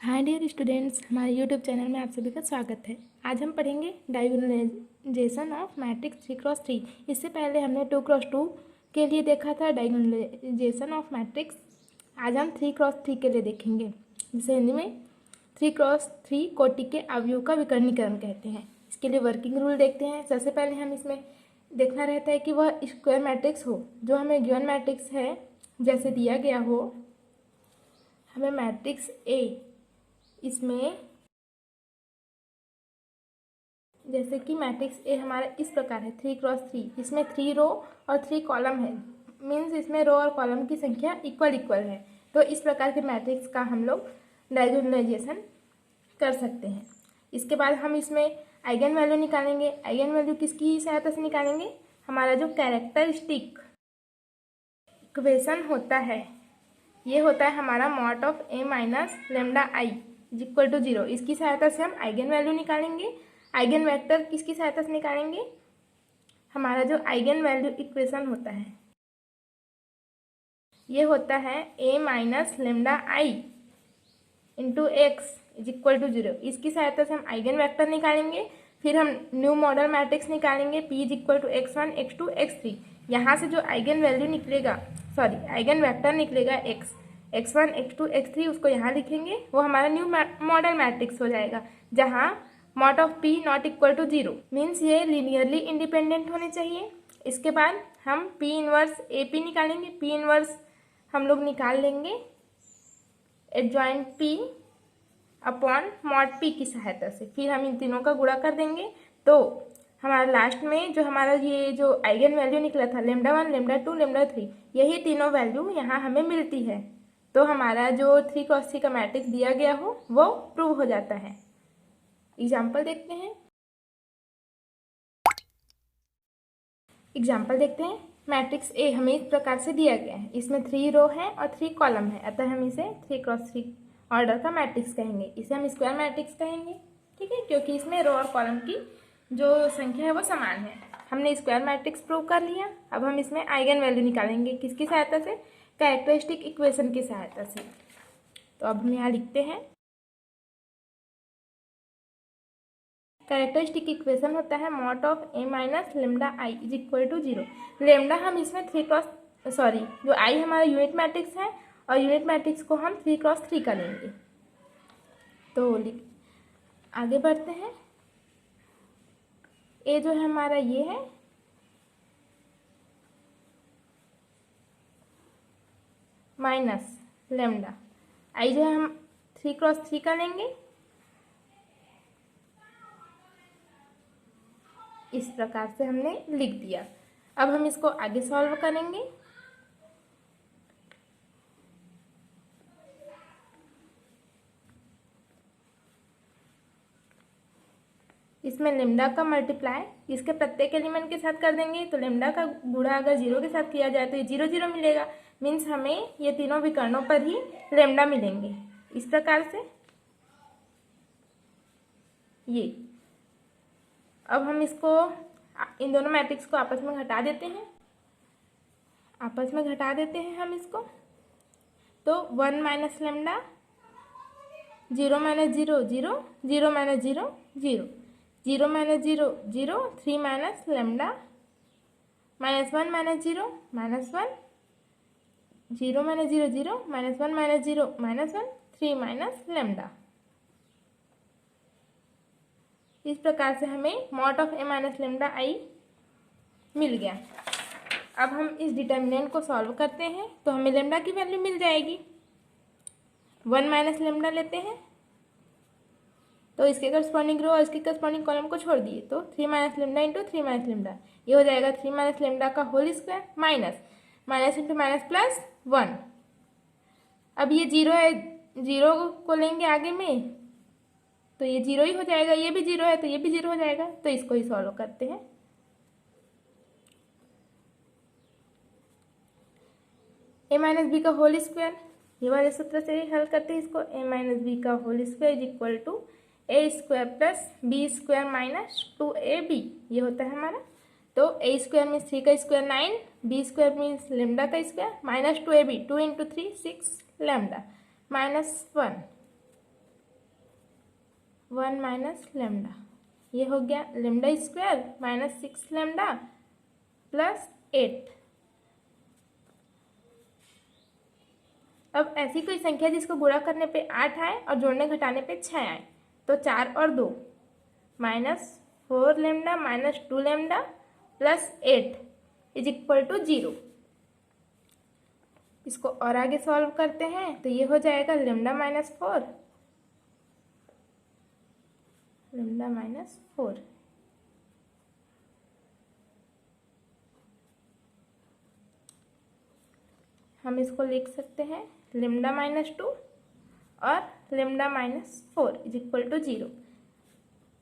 Hi dear students, हमारे YouTube channel में आप सभी का स्वागत है। आज हम पढ़ेंगे डायगोनलाइजेशन ऑफ मैट्रिक्स 3×3। इससे पहले हमने 2×2 के लिए देखा था डायगोनलाइजेशन ऑफ मैट्रिक्स। आज हम 3×3 के लिए देखेंगे, जिसे हिंदी में 3×3 कोटि के अवयवों का विकर्णीकरण कहते हैं। इसके लिए वर्किंग रूल देखते हैं। सबसे पहले हम इसमें देखना रहता है कि वह स्क्वायर मैट्रिक्स हो, जो हमें गिवन मैट्रिक्स है जैसे दिया गया हो। हमें मैट्रिक्स ए, इसमें जैसे कि मैट्रिक्स ए हमारा इस प्रकार है 3×3, इसमें 3 रो और 3 कॉलम है। मीन्स इसमें रो और कॉलम की संख्या इक्वल है। तो इस प्रकार के मैट्रिक्स का हम लोग डायगोनलाइजेशन कर सकते हैं। इसके बाद हम इसमें आइगन वैल्यू निकालेंगे। आइगन वैल्यू किसकी सहायता से निकालेंगे? हमारा जो कैरेक्टरिस्टिक इक्वेशन होता है, ये होता है हमारा mod of A minus lambda I is equal to 0। इसकी सहायता से हम आइगन वैल्यू निकालेंगे। आइगन वेक्टर किसकी सहायता से निकालेंगे? हमारा जो आइगन वैल्यू इक्वेशन होता है, ये होता है A minus lambda I into x is equal to 0। इसकी सहायता से हम आइगन वेक्टर निकालेंगे। फिर हम न्यू मॉडल मैट्रिक्स निकालेंगे P is equal to x1 x2 x3। यहाँ से जो आइगन वैल्यू निकलेगा, आइगन वेक्टर निकलेगा x1 x2 x3, उसको यहाँ लिखेंगे। वो हमारा न्यू मॉडल मैट्रिक्स हो जाएगा, जहाँ mod of P not equal to 0। Means ये लीनियरली इंडिपेंडेंट होने चाहिए। इसके बाद हम पी इनवर्स ए पी निकालेंगे। पी इनवर्स हम लोग निकाल लेंगे adjoint P upon mod P की सहायता से। फिर हम इन तीनों का गुणा कर देंगे, तो हमारा लास्ट में जो हमारा ये जो आइगन वैल्यू निकला था लेमडा 1 लेमडा 2 लेमडा 3, यही तीनों वैल्यू यहाँ हमें मिलती है। तो हमारा जो 3×3 का मैट्रिक्स दिया गया हो वो प्रूव हो जाता है। एग्जाम्पल देखते हैं। मैट्रिक्स ए हमें इस प्रकार से दिया गया है। इसमें 3 रो है और 3 कॉलम है, अतः हम इसे 3×3 ऑर्डर का मैट्रिक्स कहेंगे। इसे हम स्क्वायर मैट्रिक्स कहेंगे, ठीक है, क्योंकि इसमें रो और कॉलम की जो संख्या है वो समान है। हमने स्क्वायर मैट्रिक्स प्रूव कर लिया। अब हम इसमें आइगन वैल्यू निकालेंगे। किसकी सहायता से? कैरेक्टरिस्टिक इक्वेशन की सहायता से। तो अब हम यहाँ लिखते हैं, कैरेक्टरिस्टिक इक्वेशन होता है mod of A minus lambda I is equal to 0। Lambda हम इसमें जो आई हमारा यूनिट मैट्रिक्स है, और यूनिट मैट्रिक्स को हम 3×3 का लेंगे। तो आगे बढ़ते हैं। ए जो है हमारा ये है, माइनस लेमडा। आई जो है हम 3×3 का लेंगे। इस प्रकार से हमने लिख दिया। अब हम इसको आगे सॉल्व करेंगे। इसमें लेमडा का मल्टीप्लाई इसके प्रत्येक एलिमेंट के साथ कर देंगे। तो लेमडा का गुणा अगर 0 के साथ किया जाए तो ये 0 0 मिलेगा। मीन्स हमें ये तीनों विकर्णों पर ही लेमडा मिलेंगे। इस प्रकार से ये, अब हम इसको इन दोनों मैट्रिक्स को आपस में घटा देते हैं। हम इसको। तो 1 minus lambda, 0 minus 0 0, 0 minus 0 0, 0 minus 0 0, 3 minus lambda, minus 1 minus 0 minus 1, 0 minus 0 0, minus 1 minus 0 minus 1, 3 minus lambda. इस प्रकार से हमें mod of A minus lambda I मिल गया। अब हम इस डिटर्मिनेंट को सॉल्व करते हैं, तो हमें लेमडा की वैल्यू मिल जाएगी। 1 माइनस लेमडा लेते हैं, तो इसके करस्पॉन्डिंग रो और इसके करस्पॉन्डिंग कॉलम को छोड़ दिए, तो 3 minus lambda into 3 minus lambda, ये हो जाएगा 3 माइनस लेमडा का whole square minus minus into minus plus 1। अब ये 0 है, 0 को लेंगे आगे में तो ये 0 ही हो जाएगा। ये भी 0 है तो ये भी 0 हो जाएगा। तो इसको ही सॉल्व करते हैं। ए माइनस बी का होल स्क्वायर, ये वाले सूत्र से हल करते हैं इसको। ए माइनस बी का whole square is equal to A square plus B square minus 2ab, ये होता है हमारा। तो ए स्क्वायर मीन्स 3 का square 9, B square means lambda का square minus 2ab, 2 into 3 6 lambda minus 1। 1 minus lambda, ये हो गया lambda square minus 6 lambda plus 8। अब ऐसी कोई संख्या जिसको गुणा करने पे 8 आए और जोड़ने घटाने पे 6 आए, तो 4 और 2 minus 4 lambda minus 2 lambda plus 8 is equal to 0। इसको और आगे सॉल्व करते हैं तो ये हो जाएगा लेमडा माइनस 4, लेमडा माइनस 4। हम इसको लिख सकते हैं लेमडा माइनस 2 और lambda minus 4 is equal to 0।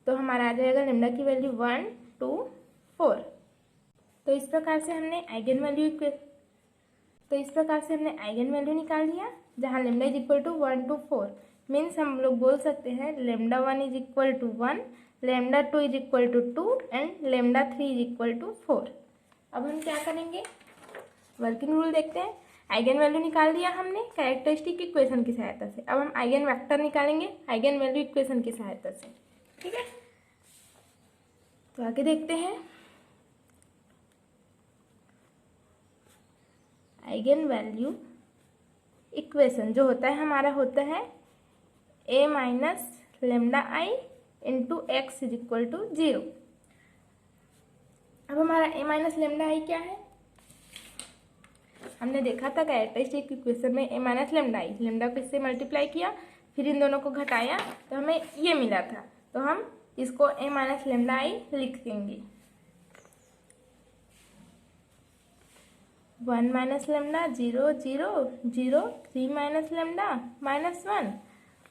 तो हमारा आ जाएगा लेमडा की वैल्यू 1 2 4। तो इस प्रकार से हमने आइगन वैल्यू निकाल लिया, जहाँ lambda is equal to 1 to 4। Means हम लोग बोल सकते हैं lambda 1 is equal to 1, lambda 2 is equal to 2 and lambda 3 is equal to 4। अब हम क्या करेंगे, वर्किंग रूल देखते हैं। आइगन वैल्यू निकाल दिया हमने कैरेक्टरिस्टिक इक्वेशन की सहायता से। अब हम आइगन वेक्टर निकालेंगे आइगन वैल्यू इक्वेशन की सहायता से। ठीक है, तो आगे देखते हैं। आइगन वैल्यू इक्वेशन जो होता है हमारा होता है a minus lambda I into x is equal to 0। अब हमारा a माइनस लेमडा आई क्या है, हमने देखा था कैरेक्टरिस्टिक इक्वेशन में a minus lambda I, lambda को इससे मल्टीप्लाई किया फिर इन दोनों को घटाया तो हमें ये मिला था। तो हम इसको a माइनस लेमडा आई लिख देंगे। 1 माइनस लेमडा 0 0 0 3 माइनस लेमडा -1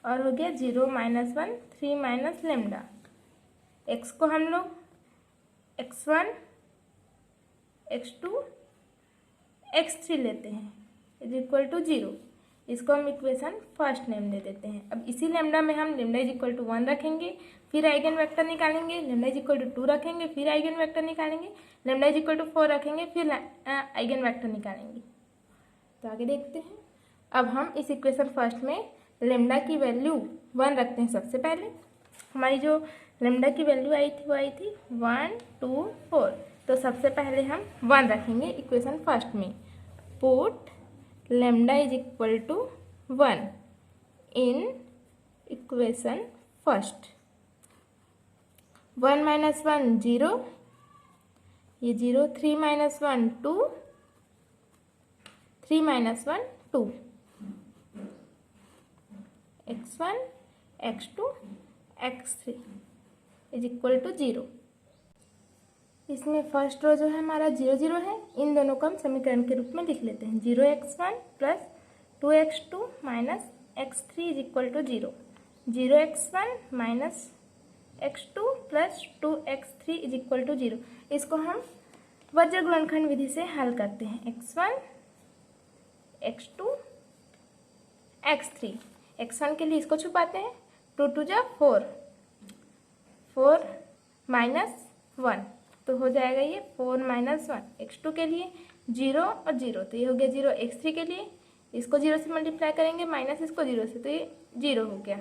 और हो गया 0 माइनस 1 3 माइनस लेमडा। एक्स को हम लोग x1 x2 x3 लेते हैं इज इक्वल टू 0। इसको हम इक्वेशन फर्स्ट नेम दे देते हैं। अब इसी लेमडा में हम लेमडा इज इक्वल टू 1 रखेंगे, फिर आइगन वेक्टर निकालेंगे, लेमडा इज इक्वल टू 2 रखेंगे, फिर आइगन वेक्टर निकालेंगे, लेमडा इज इक्वल टू 4 रखेंगे, फिर आइगन वेक्टर निकालेंगे। तो आगे देखते हैं। अब हम इस इक्वेशन फर्स्ट में लेमडा की वैल्यू 1 रखते हैं। सबसे पहले हमारी जो लेमडा की वैल्यू आई थी वो आई थी 1 2 4। तो सबसे पहले हम 1 रखेंगे इक्वेशन फर्स्ट में। Put lambda is equal to 1 in equation first. 1 minus 1 0, ये 0, 3 minus 1 2, 3 minus 1 2, x1 x2 x3 is equal to 0। इसमें फर्स्ट रो जो है हमारा 0 0 है, इन दोनों को हम समीकरण के रूप में लिख लेते हैं। 0x1 plus 2x2 minus x3 is equal to 0। 0x1 minus x2 plus 2x3 is equal to 0। इसको हम वज्र गुणनखंड विधि से हल करते हैं। x1 x2 x3, x1 के लिए इसको छुपाते हैं, 2 2 जा 4, 4 माइनस 1 तो हो जाएगा ये 4 माइनस 1। x2 के लिए 0 और 0 तो ये हो गया 0। x3 के लिए इसको 0 से मल्टीप्लाई करेंगे माइनस इसको 0 से तो ये 0 हो गया।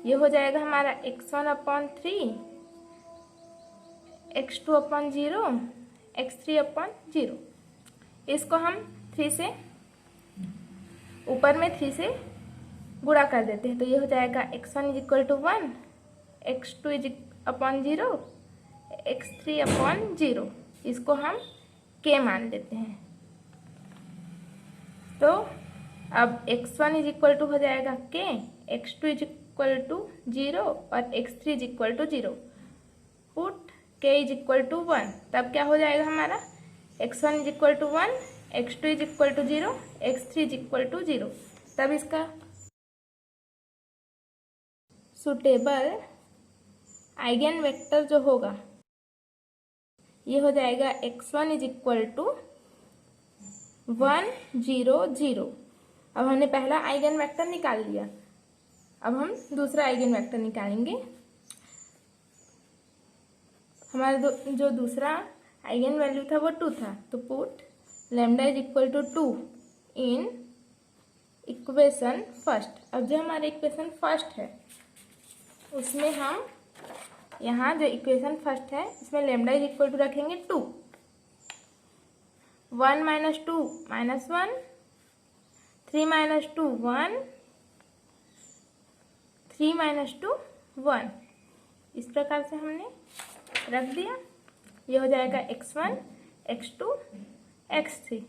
ये हो जाएगा हमारा x1 upon 3, x2 upon 0, x3 upon 0। इसको हम 3 से ऊपर में 3 से गुणा कर देते हैं तो ये हो जाएगा x1 is equal to 1, x2 is upon 0, x3 upon 0। इसको हम k मान लेते हैं। तो अब x1 इज इक्वल टू हो जाएगा k, x2 is equal to 0 और x3 is equal to 0। Put k is equal to 1, तब क्या हो जाएगा हमारा x1 is equal to 1, x2 is equal to 0, x3 is equal to 0। तब इसका सुटेबल आइगन वेक्टर जो होगा ये हो जाएगा x1 इज इक्वल टू 1 0 0। अब हमने पहला आइगन वेक्टर निकाल लिया, अब हम दूसरा आइगन वेक्टर निकालेंगे। हमारा जो दूसरा आइगन वैल्यू था वो 2 था, तो put lambda is equal to 2 in equation first. अब जो हमारा इक्वेशन फर्स्ट है उसमें हम यहाँ जो इक्वेशन फर्स्ट है इसमें लेमडा इज इक्वल टू रखेंगे 2, 1 माइनस 2 माइनस 1, 3 माइनस 2 1, 3 माइनस 2 1। इस प्रकार से हमने रख दिया। ये हो जाएगा x1 x2 x3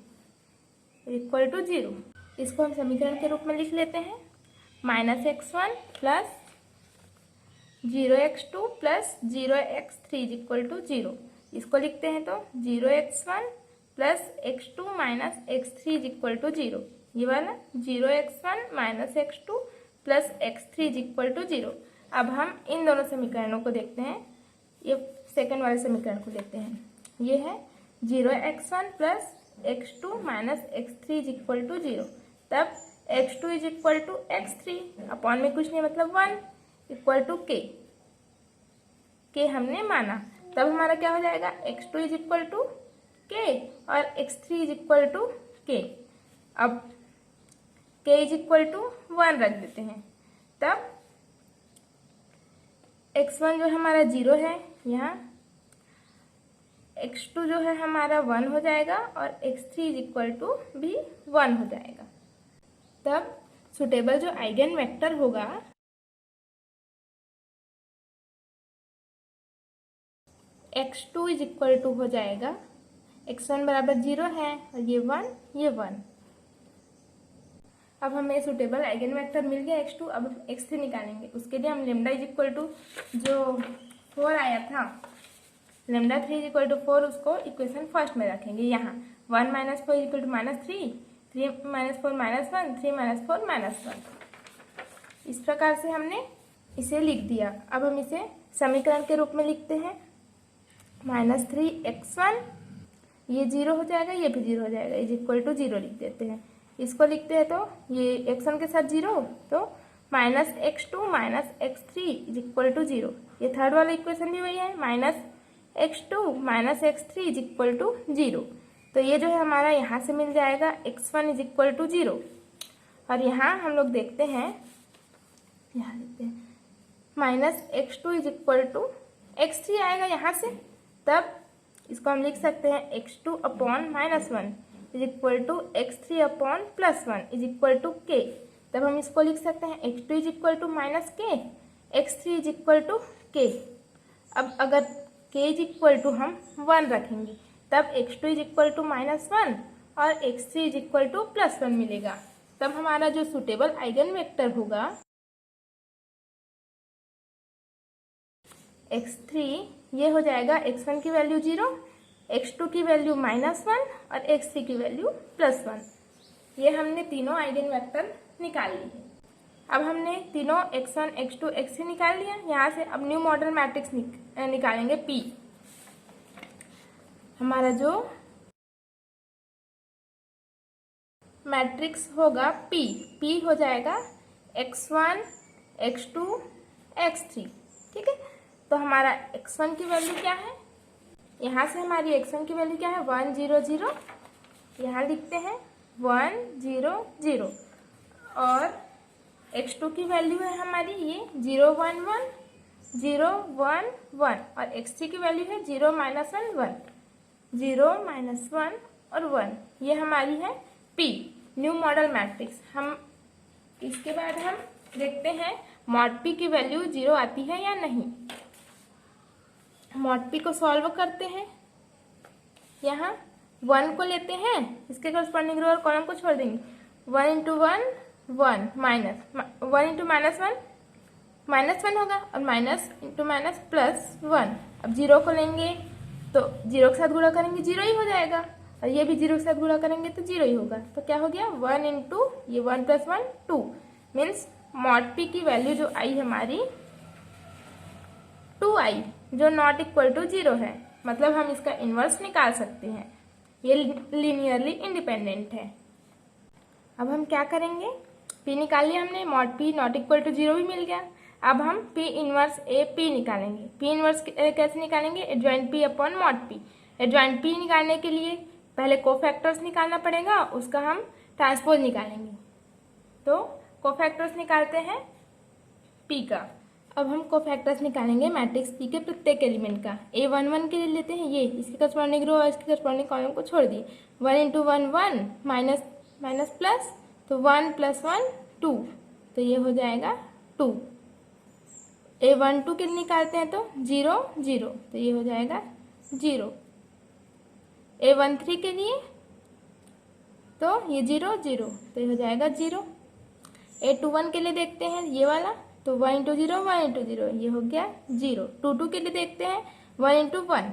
equal to 0। इसको हम समीकरण के रूप में लिख लेते हैं, -x1 plus 0x2 plus 0x3 equal to 0। इसको लिखते हैं तो 0x1 plus x2 minus x3 equal to 0। ये वाला 0x1 minus x2 plus x3 equal to 0। अब हम इन दोनों समीकरणों को देखते हैं। ये सेकंड वाले समीकरण को लेते हैं। ये है 0x1 plus x2 minus x3 equal to 0। तब x2 is equal to x3 upon में कुछ नहीं मतलब 1 इक्वल टू k हमने माना। तब हमारा क्या हो जाएगा, x2 is equal to k और x3 is equal to k। अब k इज इक्वल टू 1 रख देते हैं। तब x1 जो हमारा 0 है यहाँ, x2 जो है हमारा 1 हो जाएगा और x3 इज इक्वल टू भी 1 हो जाएगा। तब सुटेबल जो आइगन वेक्टर होगा x2 इज इक्वल टू हो जाएगा, x1 बराबर 0 है और ये 1 ये 1। अब हमें सुटेबल आइगन वेक्टर मिल गया x2। अब x3 निकालेंगे। उसके लिए हम लेमडा इज इक्वल टू जो 4 आया था, लेमडा 3 इज इक्वल टू 4, उसको इक्वेशन फर्स्ट में रखेंगे। यहाँ 1 minus 4 is equal to -3, 3 minus 4 -1, 3 minus 4 -1। इस प्रकार से हमने इसे लिख दिया। अब हम इसे समीकरण के रूप में लिखते हैं, -3x1 ये 0 हो जाएगा, ये भी 0 हो जाएगा, इज इक्वल टू 0 लिख देते हैं। इसको लिखते हैं तो ये x1 के साथ 0 तो -x2 minus x3 is equal to 0। ये थर्ड वाला इक्वेशन भी वही है, -x2 minus x3 is equal to 0। तो ये जो है हमारा यहाँ से मिल जाएगा x1 इज इक्वल टू 0। और यहाँ हम लोग देखते हैं, यहाँ देखते हैं -x2 is equal to x3 आएगा यहाँ से। तब इसको हम लिख सकते हैं x2 upon -1 is equal to x3 upon +1 is equal to k। तब हम इसको लिख सकते हैं x2 is equal to -k, x3 is equal to k। अब अगर k इज इक्वल टू हम 1 रखेंगे तब x2 इज इक्वल टू -1 और x3 इज इक्वल टू +1 मिलेगा। तब हमारा जो सुटेबल आइगन वेक्टर होगा x3, ये हो जाएगा x1 की वैल्यू 0, x2 की वैल्यू -1 और x3 की वैल्यू +1। ये हमने तीनों आइगन वेक्टर निकाल लिए। अब हमने तीनों x1 x2 x3 निकाल लिया। यहाँ से अब न्यू मॉडल मैट्रिक्स निकालेंगे P। हमारा जो मैट्रिक्स होगा P हो जाएगा x1 x2 x3। ठीक है, तो हमारा x1 की वैल्यू क्या है, यहाँ से हमारी x1 की वैल्यू क्या है 1 0 0, यहाँ लिखते हैं 1 0 0। और x2 की वैल्यू है हमारी ये 0 1 1 0 1 1 और x3 की वैल्यू है 0 -1 1 0 -1 और 1। ये हमारी है P न्यू मॉडल मैट्रिक्स। हम इसके बाद हम देखते हैं मॉड P की वैल्यू 0 आती है या नहीं। मॉड P को सॉल्व करते हैं। यहाँ 1 को लेते हैं, इसके करस्पॉन्डिंग रो और कॉलम को छोड़ देंगे। 1 इंटू 1 1 माइनस 1 इंटू -1 होगा और माइनस इंटू माइनस +1। अब 0 को लेंगे तो 0 के साथ गुणा करेंगे 0 ही हो जाएगा और ये भी 0 के साथ गुणा करेंगे तो 0 ही होगा। तो क्या हो गया 1 इंटू ये 1 + 1 2 मीन्स मॉड P की वैल्यू जो आई हमारी 2 आई, जो नॉट इक्वल टू 0 है। मतलब हम इसका इन्वर्स निकाल सकते हैं, ये लीनियरली इंडिपेंडेंट है। अब हम क्या करेंगे, P निकाल लिया हमने, mod P not equal to 0 भी मिल गया। अब हम P इन्वर्स ए P निकालेंगे। P इन्वर्स कैसे निकालेंगे, adjoint P upon mod P। Adjoint P निकालने के लिए पहले कोफैक्टर्स निकालना पड़ेगा, उसका हम ट्रांसपोज निकालेंगे। तो कोफैक्टर्स निकालते हैं P का। अब हम कोफैक्टर्स निकालेंगे मैट्रिक्स पी के प्रत्येक एलिमेंट का। A11 के लिए लेते हैं, ये इसके करस्पॉन्डिंग रो और इसके करस्पॉन्डिंग कॉलम को छोड़ दिए। 1 इंटू 1 1 माइनस माइनस प्लस, तो 1 + 1 2, तो ये हो जाएगा 2। A12 के लिए निकालते हैं तो 0 0, तो ये हो जाएगा 0। A13 के लिए तो ये 0 0, तो ये हो जाएगा 0। A21 के लिए देखते हैं ये वाला, तो 1 इंटू 0 1 इंटू 0, ये हो गया 0। 22 के लिए देखते हैं 1 इंटू 1,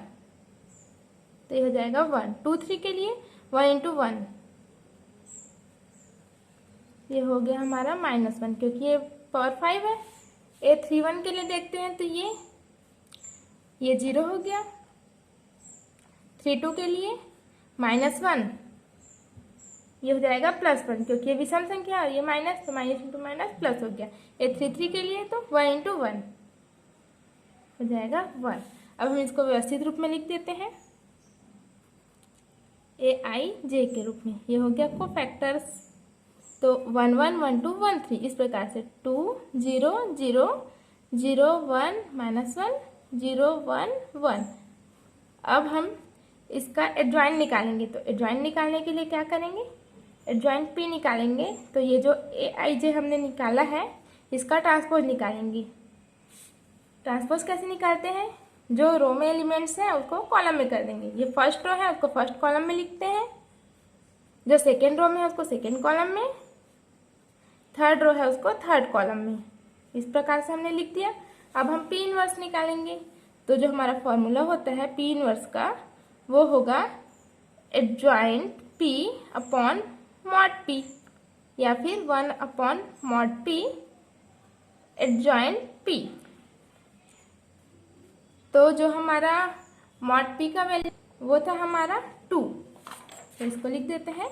तो ये हो जाएगा 1। 23 के लिए 1 इंटू 1, ये हो गया हमारा -1 क्योंकि ये पावर 5 है। A31 के लिए देखते हैं तो ये 0 हो गया। 32 के लिए -1, ये हो जाएगा +1 क्योंकि ये विषम संख्या और ये माइनस, तो माइनस इंटू माइनस प्लस हो गया। A33 के लिए तो 1 इंटू 1 हो जाएगा 1। अब हम इसको व्यवस्थित रूप में लिख देते हैं AIJ के रूप में। ये हो गया कोफैक्टर्स, तो 1 1 1 2 1 3, इस प्रकार से 2 0 0 0 1 -1 0 1 1। अब हम इसका एडजॉइंट निकालेंगे, तो एडजॉइंट निकालने के लिए क्या करेंगे, एडजॉइंट P निकालेंगे। तो ये जो AIJ हमने निकाला है इसका ट्रांसपोज निकालेंगे। ट्रांसपोज कैसे निकालते हैं, जो रो में एलिमेंट्स हैं उसको कॉलम में कर देंगे। ये फर्स्ट रो है उसको फर्स्ट कॉलम में लिखते हैं, जो सेकेंड रो में है उसको सेकेंड कॉलम में, थर्ड रो है उसको थर्ड कॉलम में। इस प्रकार से हमने लिख दिया। अब हम P इनवर्स निकालेंगे, तो जो हमारा फॉर्मूला होता है P इनवर्स का वो होगा adjoint P upon mod P, या फिर 1 upon mod P adjoint P। तो जो हमारा मॉड P का वैल्यू वो था हमारा 2, तो इसको लिख देते हैं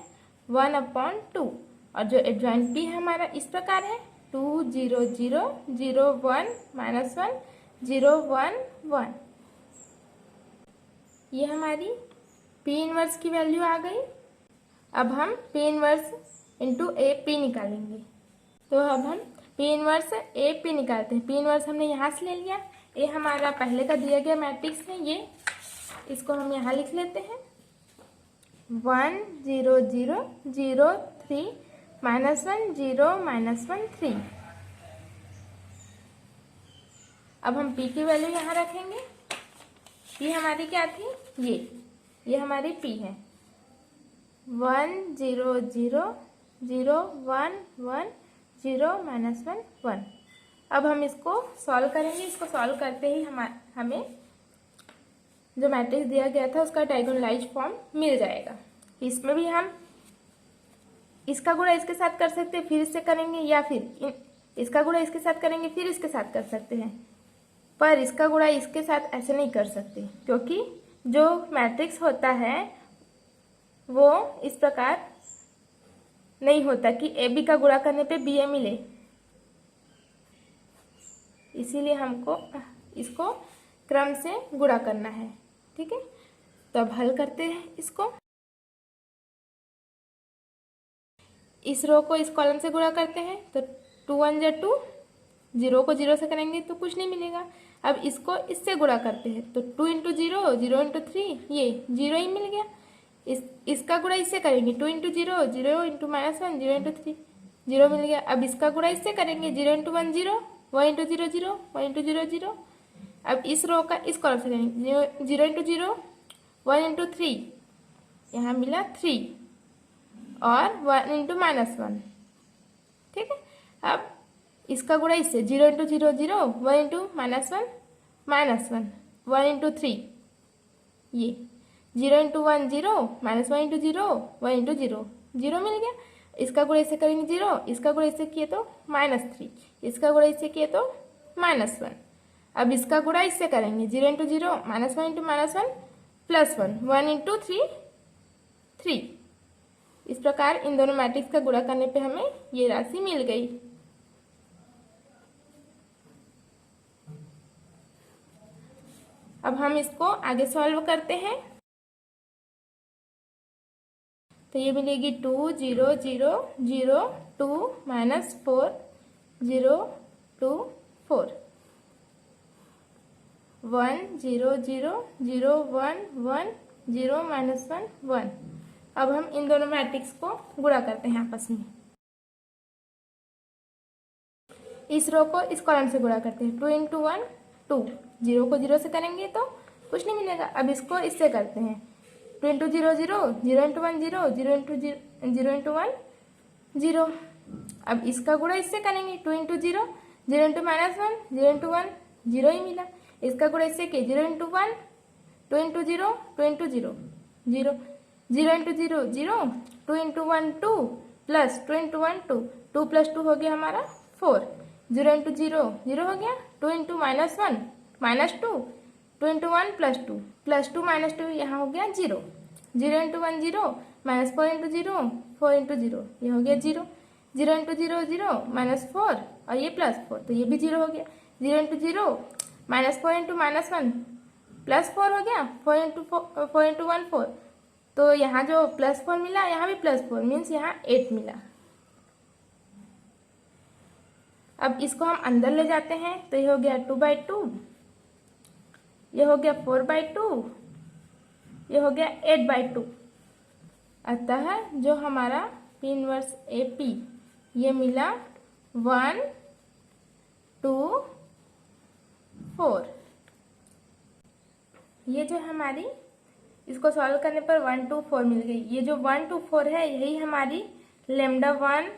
1 अपॉन 2। और जो एडजॉइंट P है हमारा इस प्रकार है 2 0 0 0 1 -1 0 1 1। ये हमारी P इनवर्स की वैल्यू आ गई। अब हम P इनवर्स इंटू AP निकालेंगे, तो अब हम P इनवर्स AP निकालते हैं। P इनवर्स हमने यहाँ से ले लिया, ये हमारा पहले का दिया गया मैट्रिक्स है, ये इसको हम यहाँ लिख लेते हैं 1 0 0 0 3 -1 0 -1 3। अब हम P की वैल्यू यहाँ रखेंगे। P हमारी क्या थी, ये हमारी P है 1 0 0 0 1 1 0 -1 1। अब हम इसको सॉल्व करेंगे। इसको सॉल्व करते ही हमें जो मैट्रिक्स दिया गया था उसका डायगोनलाइज फॉर्म मिल जाएगा। इसमें भी हम इसका गुणा इसके साथ कर सकते हैं, फिर इससे करेंगे, या फिर इसका गुणा इसके साथ करेंगे फिर इसके साथ कर सकते हैं, पर इसका गुणा इसके साथ ऐसे नहीं कर सकते क्योंकि जो मैट्रिक्स होता है वो इस प्रकार नहीं होता कि AB का गुणा करने पे BA मिले, इसीलिए हमको इसको क्रम से गुणा करना है। ठीक है, तो अब हल करते हैं इसको। इस रो को इस कॉलम से गुणा करते हैं, तो 2 1 जा 2, 0 को 0 से करेंगे तो कुछ नहीं मिलेगा। अब इसको इससे गुणा करते हैं, तो 2 इंटू 0 0 इंटू 3, ये 0 ही मिल गया। इसका गुणा इससे करेंगे 2 इंटू 0 0 इंटू -1 0 इंटू 3, 0 मिल गया। अब इसका गुणा इससे करेंगे 0 इंटू 1 0 1 इंटू 0 0 1 इंटू 0 0। अब इस रो का इस कॉलम से करेंगे 0 इंटू 0 1 इंटू 3, यहाँ मिला 3 और 1 इंटू -1। ठीक है, अब इसका गुणा इससे 0 इंटू 0 0 1 इंटू -1 1 इंटू 3, ये 0 इंटू 1 0 -1 इंटू 0 1 इंटू 0 0 मिल गया। इसका गुणा इससे करेंगे 0, इसका गुणा इससे किए तो -3, इसका गुणा इससे किए तो -1। अब इसका गुणा इससे करेंगे 0 इंटू 0 -1 इंटू -1 +1 1 इंटू 3 3। इस प्रकार इन दोनों मैट्रिक्स का गुणा करने पे हमें ये राशि मिल गई। अब हम इसको आगे सॉल्व करते हैं, तो ये मिलेगी 2 0 0 0 2 -4 0 2 4। 1 0 0 0 1 1 0 -1 1। अब हम इन दोनों मैट्रिक्स को गुणा करते हैं आपस में। इस रो को इस कॉलम से गुणा करते हैं। 2 × 1 2, 0 को 0 से करेंगे तो कुछ नहीं मिलेगा। अब इसको इससे करते हैं। 2 × 0 0, 0 × 1 0, 0 × 1 0। अब इसका गुणा इससे करेंगे। 2 × 0, 0 × -1, 0 × 1 0 ही मिला। इसका गुणा इससे के 0 × 1, 2 × 0, 2 × 0 0, 0 × 0 0, 2 × 1 2 प्लस 2 × 1 2, 2 + 2 हो गया हमारा 4। 0 × 0 0 हो गया। 2 × -1 -2, 2 × 1 +2 +2 -2 यहाँ हो गया 0। 0 × 1 0, -4 × 0 4 × 0 ये हो गया 0। 0 × 0 0 -4 और ये +4 तो ये भी 0 हो गया। 0 × 0 -4 × -1 +4 हो गया। 4 × 1 4 तो यहाँ जो +4 मिला यहाँ भी +4 मीन्स यहाँ 8 मिला। अब इसको हम अंदर ले जाते हैं तो ये हो गया 2/2, ये हो गया 4/2, ये हो गया 8/2। अतः जो हमारा P 1 AP ये मिला 1 2 4। ये जो हमारी इसको सॉल्व करने पर 1 2 4 मिल गई। ये जो 1 2 4 है यही हमारी λ1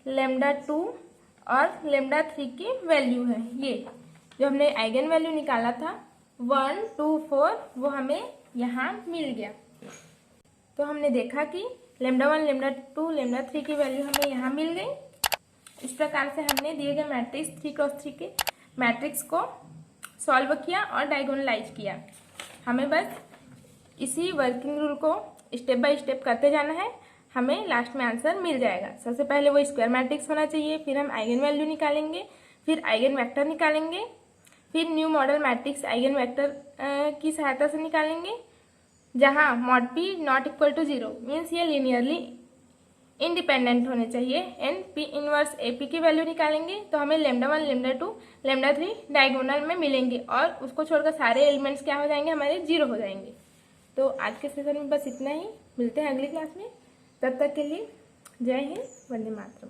λ2 और λ3 की वैल्यू है। ये जो हमने आइगन वैल्यू निकाला था 1 2 4 वो हमें यहाँ मिल गया। तो हमने देखा कि λ1 λ2 λ3 की वैल्यू हमें यहाँ मिल गई। इस प्रकार से हमने दिए गए मैट्रिक्स 3×3 के मैट्रिक्स को सॉल्व किया और डायगोनलाइज किया। हमें बस इसी वर्किंग रूल को स्टेप बाय स्टेप करते जाना है, हमें लास्ट में आंसर मिल जाएगा। सबसे पहले वो स्क्वायर मैट्रिक्स होना चाहिए, फिर हम आइगन वैल्यू निकालेंगे, फिर आइगन वेक्टर निकालेंगे, फिर new model matrix eigen vector की सहायता से निकालेंगे, जहाँ mod p ≠ 0 मीन्स ये लीनियरली इंडिपेंडेंट होने चाहिए। एंड P 1 AP की वैल्यू निकालेंगे तो हमें λ1 λ2 λ3 डायगोनल में मिलेंगे और उसको छोड़कर सारे एलिमेंट्स क्या हो जाएंगे, हमारे 0 हो जाएंगे। तो आज के सेशन में बस इतना ही, मिलते हैं अगली क्लास में। तब तक के लिए जय हिंद, वंदे मातरम।